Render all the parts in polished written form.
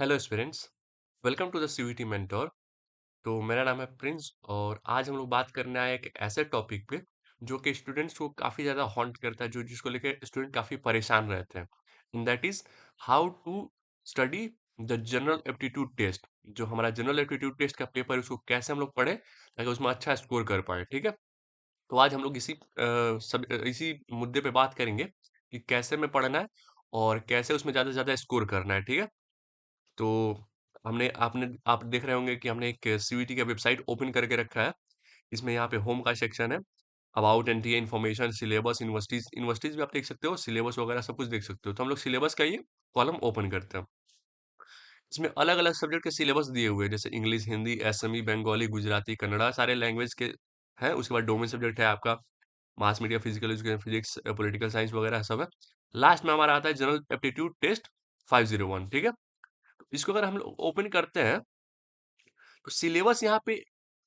Hello students, welcome to the CVT mentor. तो मेरा नाम है प्रिंस और आज हम लोग बात करने आए एक ऐसे टॉपिक पे जो कि स्टूडेंट्स को काफ़ी ज़्यादा हॉन्ट करता है, जो जिसको लेकर स्टूडेंट काफ़ी परेशान रहते हैं। In that is how to study the general aptitude test. जो हमारा जनरल एप्टीट्यूड टेस्ट का पेपर है उसको कैसे हम लोग पढ़े ताकि उसमें अच्छा स्कोर कर पाए। ठीक है, तो आज हम लोग इसी मुद्दे पे बात करेंगे कि कैसे में पढ़ना है और कैसे उसमें ज़्यादा से ज़्यादा स्कोर करना है। ठीक है, तो हमने आपने आप देख रहे होंगे कि हमने एक सीवीटी का वेबसाइट ओपन करके रखा है। इसमें यहाँ पे होम का सेक्शन है, about NTA information, syllabus, universities universities भी आप देख सकते हो, सिलेबस वगैरह सब कुछ देख सकते हो। तो हम लोग सिलेबस का ये कॉलम ओपन करते हैं। इसमें अलग अलग सब्जेक्ट के सिलेबस दिए हुए हैं, जैसे इंग्लिश, हिंदी, एसएमई, बंगाली, गुजराती, कन्नड़ा, सारे लैंग्वेज के हैं। उसके बाद डोमेन सब्जेक्ट है आपका mass media, physical education, physics, political science वगैरह सब है। लास्ट में हमारा आता है जनरल एप्टीट्यूड टेस्ट 501। ठीक है, तो इसको अगर हम लोग ओपन करते हैं तो सिलेबस यहाँ पे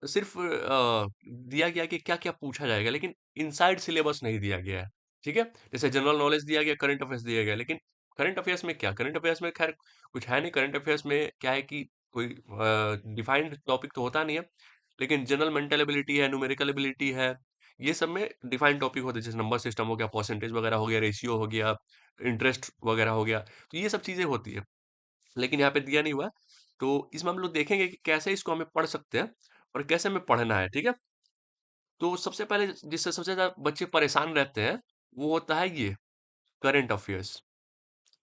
सिर्फ दिया गया कि क्या-क्या पूछा जाएगा, लेकिन इनसाइड सिलेबस नहीं दिया गया है। ठीक है? जैसे जनरल नॉलेज दिया गया, करंट अफेयर्स दिया गया, लेकिन करंट अफेयर्स में क्या? करंट अफेयर्स में खैर कुछ है नहीं। करंट अफेयर्स में क्या है कि कोई डिफाइंड टॉपिक तो होता नहीं है, लेकिन जनरल मेंटल एबिलिटी है, न्यूमेरिकल एबिलिटी है, ये सब में डिफाइंड टॉपिक होते हैं, जैसे नंबर सिस्टम हो गया, परसेंटेज वगैरह हो गया, रेशियो हो गया, इंटरेस्ट वगैरह हो गया, तो ये सब चीज़ें होती है। लेकिन यहाँ पे दिया नहीं हुआ है। तो इसमें हम लोग देखेंगे कि कैसे इसको हमें पढ़ सकते हैं और कैसे हमें पढ़ना है। ठीक है, तो सबसे पहले जिससे सबसे ज्यादा बच्चे परेशान रहते हैं वो होता है ये करंट अफेयर्स।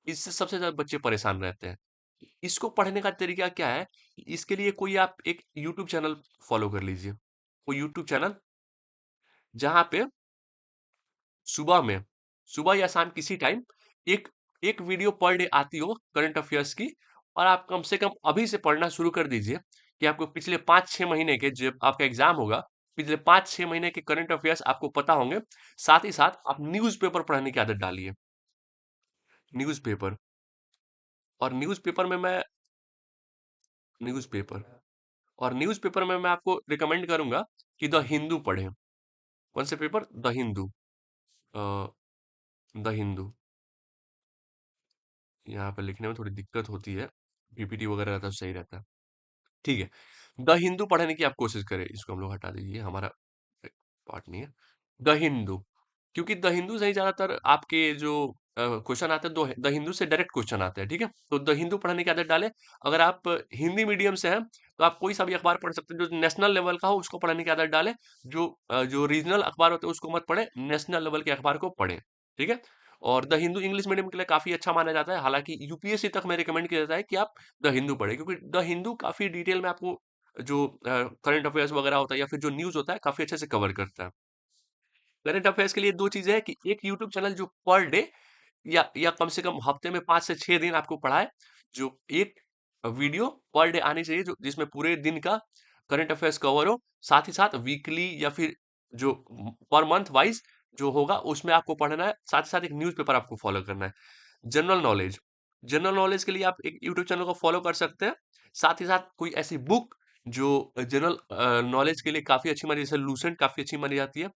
इससे सबसे ज्यादा बच्चे परेशान रहते हैं। इसको पढ़ने का तरीका क्या है? इसके लिए कोई आप एक यूट्यूब चैनल फॉलो कर लीजिए। कोई यूट्यूब चैनल जहाँ पे सुबह में सुबह या शाम किसी टाइम एक एक वीडियो पर डे आती हो करंट अफेयर्स की, और आप कम से कम अभी से पढ़ना शुरू कर दीजिए कि आपको पिछले 5-6 महीने के, जब आपका एग्जाम होगा, पिछले 5-6 महीने के करंट अफेयर्स आपको पता होंगे। साथ ही साथ आप न्यूज़पेपर पढ़ने की आदत डालिए। न्यूज़पेपर, और न्यूज़पेपर न्यूज़पेपर में मैं आपको रिकमेंड करूंगा कि द हिंदू पढ़ें। कौन से paper? The Hindu. The Hindu, यहाँ पे लिखने में थोड़ी दिक्कत होती है, पीपीटी वगैरह रहता है तो सही रहता है। ठीक है, द हिंदू पढ़ने की आप कोशिश करें। इसको हम लोग हटा दीजिए, हमारा पार्ट नहीं है। द हिंदू, क्योंकि द हिंदू से ही ज्यादातर आपके जो क्वेश्चन आते हैं, द हिंदू से डायरेक्ट क्वेश्चन आते हैं। ठीक है, तो द हिंदू पढ़ने की आदत डालें। अगर आप हिंदी मीडियम से हैं तो आप कोई सा भी अखबार पढ़ सकते हैं जो नेशनल लेवल का हो, उसको पढ़ने की आदत डालें। जो रीजनल अखबार होते हैं उसको मत पढ़ें, नेशनल लेवल के अखबार को पढ़ें। ठीक है, और द हिंदू इंग्लिश मीडियम के लिए काफी अच्छा माना जाता है। हालांकि यूपीएससी तक में रिकमेंड किया जाता है कि आप द हिंदू पढ़ें, क्योंकि द हिंदू काफी डिटेल में आपको जो करंट अफेयर्स वगैरह होता है या फिर जो न्यूज़ होता है काफ़ी अच्छे से कवर करता है। करंट अफेयर्स के लिए 2 चीज़ें हैं कि एक यूट्यूब चैनल जो पर डे या कम से कम हफ्ते में 5 से 6 दिन आपको पढ़ाए, जो एक वीडियो पर डे आनी चाहिए, जो जिसमें पूरे दिन का करंट अफेयर्स कवर हो। साथ ही साथ वीकली या फिर जो पर मंथ वाइज़ जो होगा उसमें आपको पढ़ना है। साथ ही साथ एक न्यूज़पेपर आपको फॉलो करना है। जनरल नॉलेज, जनरल नॉलेज के लिए आप एक यूट्यूब चैनल को फॉलो कर सकते हैं। साथ ही साथ कोई ऐसी बुक जो जनरल नॉलेज के लिए काफ़ी अच्छी मानी, जैसे लूसेंट काफ़ी अच्छी मानी जाती है।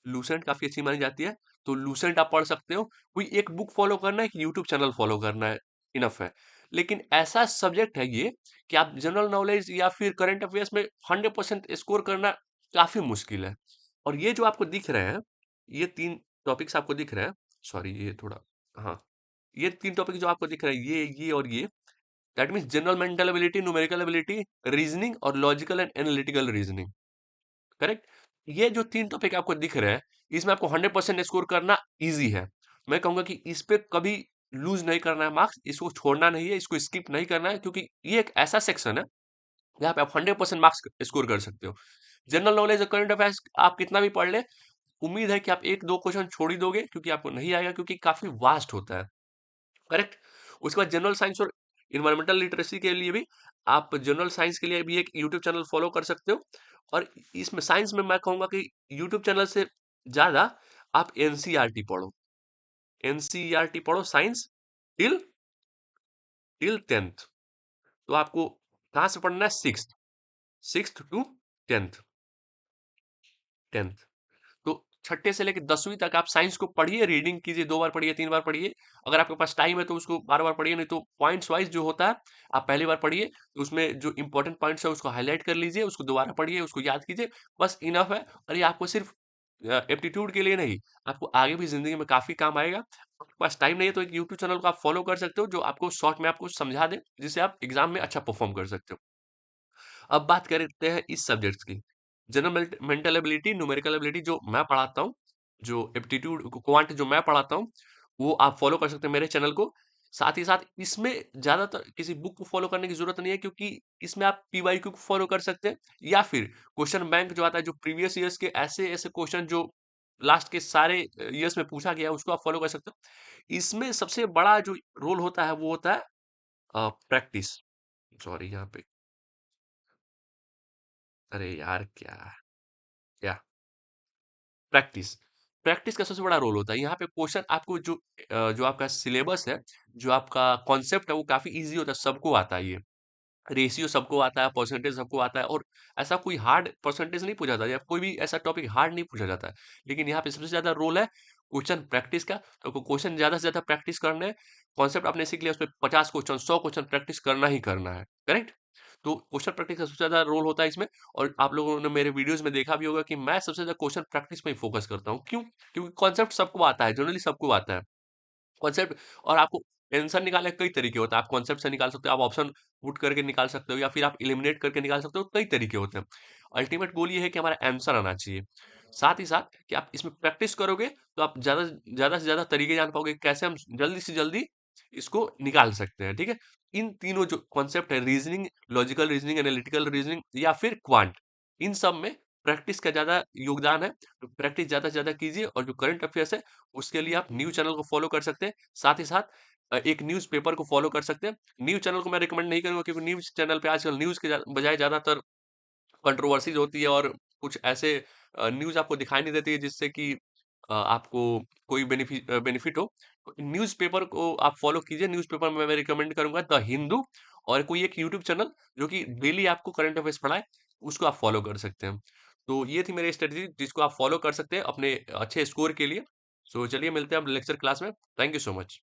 लूसेंट काफ़ी अच्छी मानी जाती है, तो लूसेंट आप पढ़ सकते हो। कोई एक बुक फॉलो करना है, एक यूट्यूब चैनल फॉलो करना है, इनफ है। लेकिन ऐसा सब्जेक्ट है ये कि आप जनरल नॉलेज या फिर करंट अफेयर्स में 100% स्कोर करना काफ़ी मुश्किल है। और ये जो आपको दिख रहे हैं, ये 3 टॉपिक्स आपको दिख रहे हैं, सॉरी ये थोड़ा, हाँ, ये 3 टॉपिक जो आपको दिख रहे हैं, ये और ये, that means general mental ability, numerical ability, reasoning और logical and analytical reasoning. Correct? ये जो 3 टॉपिक आपको दिख रहे हैं, इसमें आपको 100% स्कोर करना ईज़ी है। मैं कहूँगा कि इस पे कभी लूज़ नहीं करना है मार्क्स, इसको छोड़ना नहीं है, इसको स्किप नहीं करना है, क्योंकि ये एक ऐसा सेक्शन है, जहाँ पे आप 100% मार्क्स स्कोर कर सकते हो। जनरल नॉलेज और करंट अफेयर्स आप कितना भी पढ़ लें, उम्मीद है कि आप 1-2 क्वेश्चन छोड़ ही दोगे, क्योंकि आपको नहीं आएगा, क्योंकि काफ़ी वास्ट होता है। करेक्ट? उसके बाद जनरल साइंस और एनवायरमेंटल लिटरेसी के लिए भी आप जनरल साइंस के लिए भी एक यूट्यूब चैनल फॉलो कर सकते हो। और इसमें साइंस में मैं कहूँगा कि यूट्यूब चैनल से ज़्यादा आप एनसीईआरटी पढ़ो। एनसीईआरटी पढ़ो साइंस टिल टिल 10th। तो आपको कहाँ से पढ़ना है? 6th to 10th। 10th, तो छठे से लेकर 10वीं तक आप साइंस को पढ़िए, रीडिंग कीजिए, 2 बार पढ़िए, 3 बार पढ़िए। अगर आपके पास टाइम है तो उसको बार-बार पढ़िए, नहीं तो पॉइंट्स वाइज जो होता है आप पहली बार पढ़िए, तो उसमें जो इंपॉर्टेंट पॉइंट्स है उसको हाईलाइट कर लीजिए, उसको दोबारा पढ़िए, उसको याद कीजिए, बस इनफ है। और ये आपको सिर्फ एप्टीट्यूड के लिए नहीं, आपको आगे भी ज़िंदगी में काफ़ी काम आएगा। आपके पास टाइम नहीं है तो एक यूट्यूब चैनल को आप फॉलो कर सकते हो, जो आपको शॉर्ट में आपको समझा दे, जिससे आप एग्ज़ाम में अच्छा परफ़ॉर्म कर सकते हो। अब बात करते हैं इस सब्जेक्ट्स की। General mental ability, numerical ability जो मैं पढ़ाता हूँ, जो एप्टीट्यूड क्वांट जो मैं पढ़ाता हूँ, वो आप फॉलो कर सकते हैं मेरे चैनल को। साथ ही साथ इसमें ज़्यादातर किसी बुक को फॉलो करने की ज़रूरत नहीं है, क्योंकि इसमें आप पीवाईक्यू को फॉलो कर सकते हैं, या फिर क्वेश्चन बैंक जो आता है, जो प्रीवियस ईयर्स के ऐसे-ऐसे क्वेश्चन जो लास्ट के सारे ईयर्स में पूछा गया है, उसको आप फॉलो कर सकते हो। इसमें सबसे बड़ा जो रोल होता है, वो होता है प्रैक्टिस। सॉरी यहाँ पे, अरे यार क्या प्रैक्टिस। प्रैक्टिस का सबसे बड़ा रोल होता है। यहाँ पे क्वेश्चन आपको जो आपका सिलेबस है, जो आपका कॉन्सेप्ट है, वो काफ़ी ईज़ी होता है, सबको आता है ये। रेशियो सबको आता है, परसेंटेज सबको आता है, और ऐसा कोई हार्ड परसेंटेज नहीं पूछा जाता है, या कोई भी ऐसा टॉपिक हार्ड नहीं पूछा जाता है। लेकिन यहाँ पे सबसे ज़्यादा रोल है क्वेश्चन प्रैक्टिस का। तो आपको क्वेश्चन ज़्यादा से ज़्यादा प्रैक्टिस करना है। कॉन्सेप्ट आपने सीख लिया, उसपे 50 क्वेश्चन, 100 क्वेश्चन प्रैक्टिस करना ही करना है। करेक्ट? तो क्वेश्चन प्रैक्टिस का सबसे ज़्यादा रोल होता है इसमें। और आप लोगों ने मेरे वीडियोज़ में देखा भी होगा कि मैं सबसे ज़्यादा क्वेश्चन प्रैक्टिस पे ही फोकस करता हूँ। क्यों? क्योंकि कॉन्सेप्ट सबको आता है, जनरली सबको आता है। कॉन्सेप्ट, और आपको आंसर निकालने के कई तरीके होते हैं। आप कॉन्सेप्ट से निकाल सकते हो, आप ऑप्शन पुट करके निकाल सकते हो, या फिर आप एलिमिनेट करके निकाल सकते हो, कई तरीके होते हैं। अल्टीमेट गोल ये है कि हमारा आंसर आना चाहिए। साथ ही साथ कि आप इसमें प्रैक्टिस करोगे तो आप ज़्यादा से ज़्यादा तरीके जान पाओगे, कैसे हम जल्दी से जल्दी इसको निकाल सकते हैं, ठीक है? इन तीनों जो कॉन्सेप्ट है, reasoning, logical reasoning, analytical reasoning या फिर क्वांट, इन सब में प्रैक्टिस का ज़्यादा योगदान है। तो प्रैक्टिस ज़्यादा से ज़्यादा कीजिए, और जो करंट अफ़ेयर्स है उसके लिए आप न्यूज़ चैनल को फ़ॉलो कर सकते हैं। साथ ही साथ एक न्यूज़पेपर को फ़ॉलो कर सकते हैं। न्यूज़ चैनल को मैं रिकमेंड नहीं करूँगा, क्योंकि न्यूज़ चैनल पे आजकल न्यूज़ के बजाय ज़्यादातर कंट्रोवर्सीज़ होती है, और कुछ ऐसे न्यूज़ आपको दिखाई नहीं देती है जिससे कि आपको कोई बेनिफिट हो। तो न्यूज़पेपर को आप फ़ॉलो कीजिए। न्यूज़पेपर में मैं रिकमेंड करूँगा द हिंदू, और कोई एक यूट्यूब चैनल जो कि डेली आपको करंट अफ़ेयर्स पढ़ाए, उसको आप फ़ॉलो कर सकते हैं। तो ये थी मेरी स्ट्रैटेजी, जिसको आप फ़ॉलो कर सकते हैं अपने अच्छे स्कोर के लिए। सो चलिए मिलते हैं अब लेक्चर क्लास में। Thank you so much.